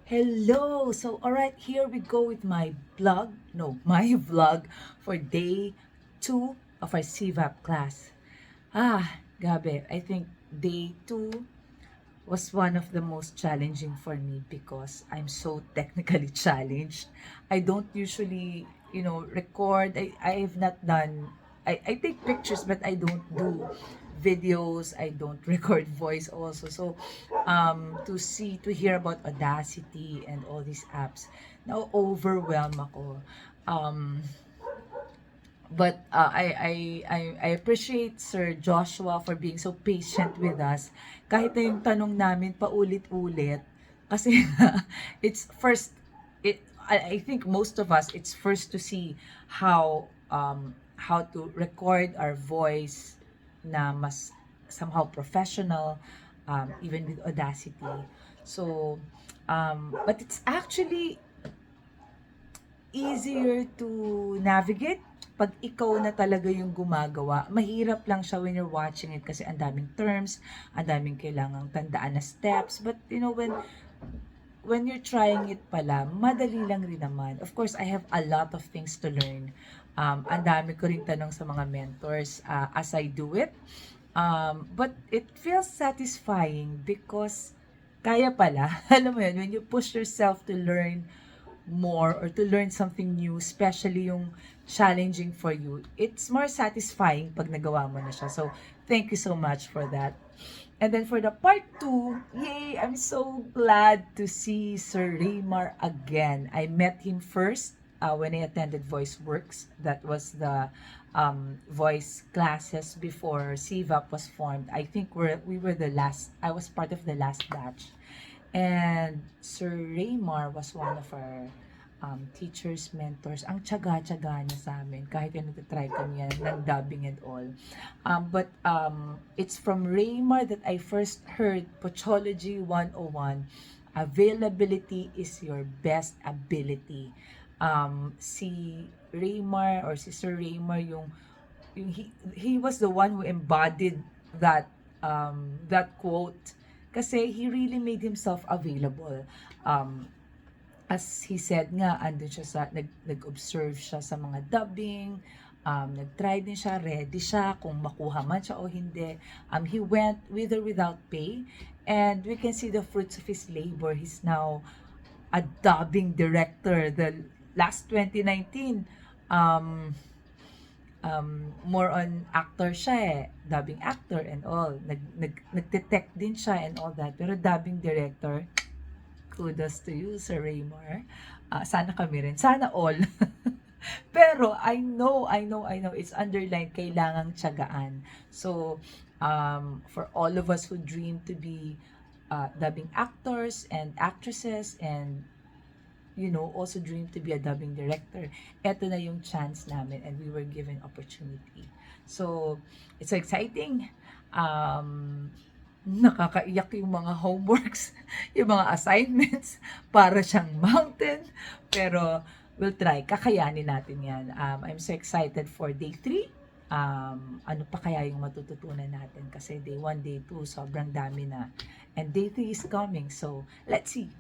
Hello! So, alright, here we go with my vlog. No, my vlog for day 2 of our CVAP class. Gabi, I think day 2 was one of the most challenging for me because I'm so technically challenged. I don't usually, record. I have not done, I take pictures, but I don't do videos. I don't record voice also. So, to hear about Audacity and all these apps, now overwhelm ako. Um, but I appreciate Sir Joshua for being so patient with us. Kahit na yung tanong namin paulit-ulit. Kasi it's first, I think most of us, it's first to see how to record our voice na mas somehow professional, even with Audacity. So, but it's actually easier to navigate pag ikaw na talaga yung gumagawa. Mahirap lang siya when you're watching it kasi ang daming terms, ang daming kailangang tandaan na steps. But when you're trying it pala, madali lang rin naman. Of course, I have a lot of things to learn. Ang dami ko rin tanong sa mga mentors as I do it. But it feels satisfying because kaya pala. Alam mo yun, when you push yourself to learn more or to learn something new, especially yung challenging for you, it's more satisfying pag nagawa mo na siya. So, thank you so much for that. And then for the part 2, yay! I'm so glad to see Sir Raymar again. I met him first when I attended VoiceWorks. That was the voice classes before CVAP was formed. I think we were the last, I was part of the last batch. And Sir Raymar was one of our teachers, mentors. Ang tiyaga-tiyaga niya sa amin. Kahit yung nagtatry kami yan, nag-dubbing and all. It's from Raymar that I first heard Pochology 101. Availability is your best ability. Si Raymar or si Sir Raymar yung he was the one who embodied that quote kasi he really made himself available. As he said nga, andun siya nag-observe siya sa mga dubbing, nag-try din siya, ready siya kung makuha man siya o hindi. He went with or without pay, and we can see the fruits of his labor. He's now a dubbing director. The last 2019, more on actor siya dubbing actor and all. Nag-detect din siya and all that. Pero dubbing director, kudos to you, Sir Raymar. Sana kami rin. Sana all. Pero I know, it's underlined, kailangang tiyagaan. So, for all of us who dream to be dubbing actors and actresses and also dream to be a dubbing director. Eto na yung chance namin and we were given opportunity. So, it's so exciting. Nakakaiyak yung mga homeworks, yung mga assignments, para siyang mountain. Pero, we'll try. Kakayanin natin yan. I'm so excited for day 3. Ano pa kaya yung matututunan natin? Kasi day 1, day 2, sobrang dami na. And day 3 is coming. So, let's see.